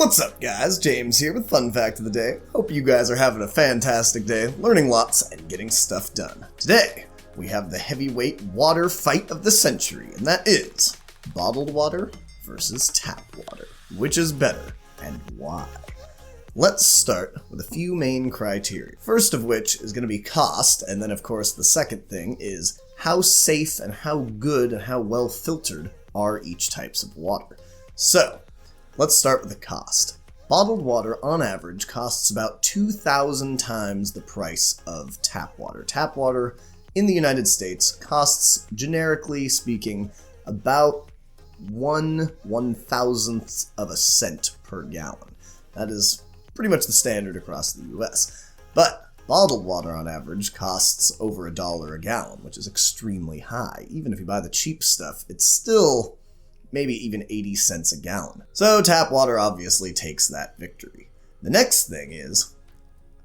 What's up guys, James here with Fun Fact of the Day. Hope you guys are having a fantastic day, learning lots and getting stuff done. Today, we have the heavyweight water fight of the century, and that is bottled water versus tap water. Which is better, and why? Let's start with a few main criteria. First of which is going to be cost, and then of course the second thing is how safe and how good and how well filtered are each types of water. So, let's start with the cost. Bottled water, on average, costs about 2,000 times the price of tap water. Tap water in the United States costs, generically speaking, about 1/1000th of a cent per gallon. That is pretty much the standard across the US. But bottled water, on average, costs over $1 a gallon, which is extremely high. Even if you buy the cheap stuff, it's still maybe even 80 cents a gallon. So tap water obviously takes that victory. The next thing is,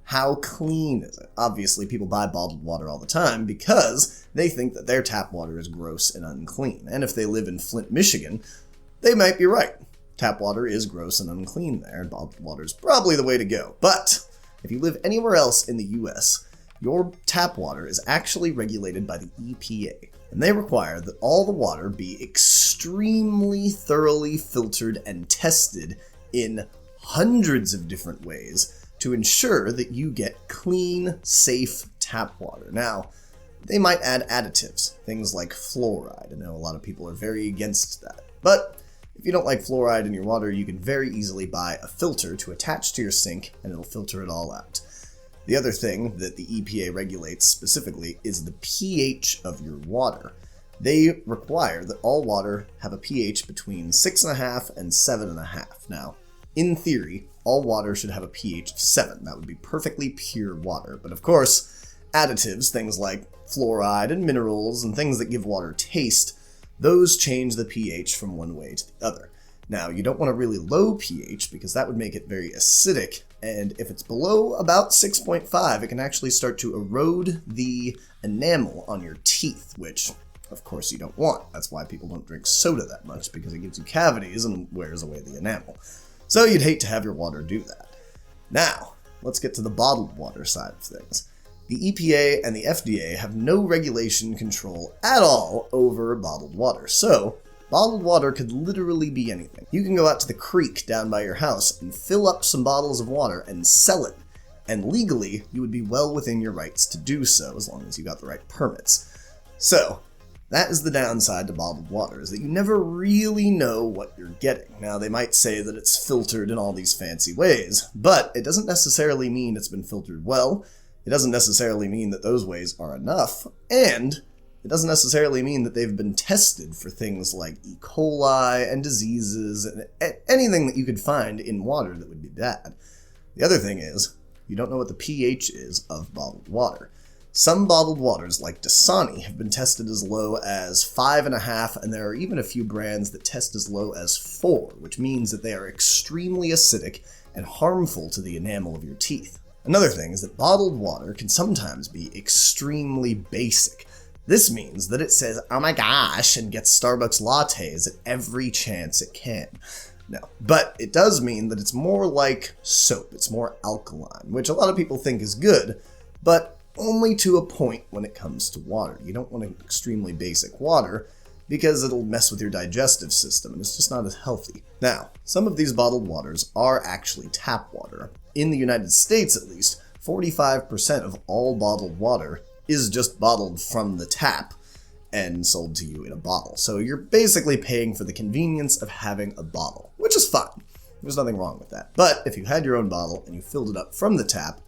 how clean is it? Obviously people buy bottled water all the time because they think that their tap water is gross and unclean. And if they live in Flint, Michigan, they might be right. Tap water is gross and unclean there, and bottled water is probably the way to go. But if you live anywhere else in the US, your tap water is actually regulated by the EPA. And they require that all the water be extremely thoroughly filtered and tested in hundreds of different ways to ensure that you get clean, safe tap water. Now, they might add additives, things like fluoride. I know a lot of people are very against that. But if you don't like fluoride in your water, you can very easily buy a filter to attach to your sink and it'll filter it all out. The other thing that the EPA regulates specifically is the pH of your water. They require that all water have a pH between 6.5 and 7.5. Now, in theory, all water should have a pH of 7. That would be perfectly pure water. But of course, additives, things like fluoride and minerals and things that give water taste, those change the pH from one way to the other. Now, you don't want a really low pH because that would make it very acidic, and if it's below about 6.5, it can actually start to erode the enamel on your teeth, which, of course, you don't want. That's why people don't drink soda that much, because it gives you cavities and wears away the enamel. So you'd hate to have your water do that. Now, let's get to the bottled water side of things. The EPA and the FDA have no regulation control at all over bottled water, so bottled water could literally be anything. You can go out to the creek down by your house and fill up some bottles of water and sell it. And legally, you would be well within your rights to do so as long as you got the right permits. So, that is the downside to bottled water, is that you never really know what you're getting. Now, they might say that it's filtered in all these fancy ways, but it doesn't necessarily mean it's been filtered well. It doesn't necessarily mean that those ways are enough, and it doesn't necessarily mean that they've been tested for things like E. coli and diseases and anything that you could find in water that would be bad. The other thing is, you don't know what the pH is of bottled water. Some bottled waters, like Dasani, have been tested as low as 5.5, and there are even a few brands that test as low as 4, which means that they are extremely acidic and harmful to the enamel of your teeth. Another thing is that bottled water can sometimes be extremely basic. This means that it says, "Oh my gosh," and gets Starbucks lattes at every chance it can. No, but it does mean that it's more like soap. It's more alkaline, which a lot of people think is good, but only to a point when it comes to water. You don't want an extremely basic water because it'll mess with your digestive system and it's just not as healthy. Now, some of these bottled waters are actually tap water. In the United States, at least, 45% of all bottled water is just bottled from the tap and sold to you in a bottle. So you're basically paying for the convenience of having a bottle, which is fine. There's nothing wrong with that. But if you had your own bottle and you filled it up from the tap,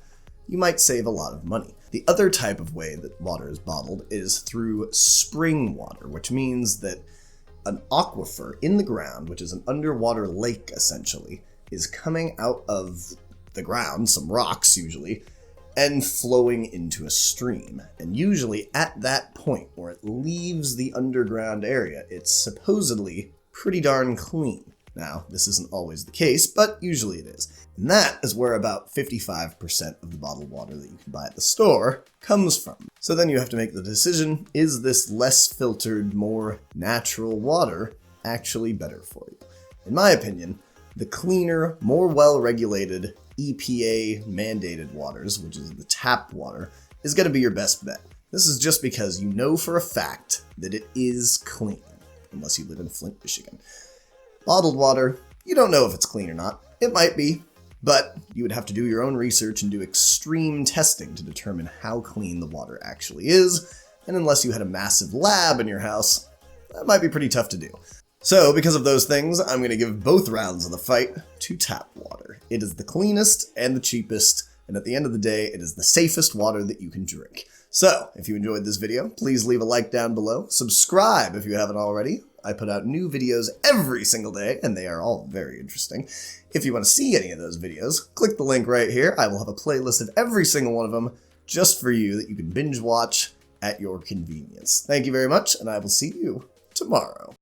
you might save a lot of money. The other type of way that water is bottled is through spring water, which means that an aquifer in the ground, which is an underwater lake essentially, is coming out of the ground, some rocks usually, and flowing into a stream. And usually at that point where it leaves the underground area, it's supposedly pretty darn clean. Now, this isn't always the case, but usually it is. And that is where about 55% of the bottled water that you can buy at the store comes from. So then you have to make the decision, is this less filtered, more natural water actually better for you? In my opinion, the cleaner, more well-regulated, EPA-mandated waters, which is the tap water, is going to be your best bet. This is just because you know for a fact that it is clean, unless you live in Flint, Michigan. Bottled water, you don't know if it's clean or not. It might be, but you would have to do your own research and do extreme testing to determine how clean the water actually is, and unless you had a massive lab in your house, that might be pretty tough to do. So, because of those things, I'm going to give both rounds of the fight to tap water. It is the cleanest and the cheapest, and at the end of the day, it is the safest water that you can drink. So, if you enjoyed this video, please leave a like down below. Subscribe if you haven't already. I put out new videos every single day, and they are all very interesting. If you want to see any of those videos, click the link right here. I will have a playlist of every single one of them just for you that you can binge watch at your convenience. Thank you very much, and I will see you tomorrow.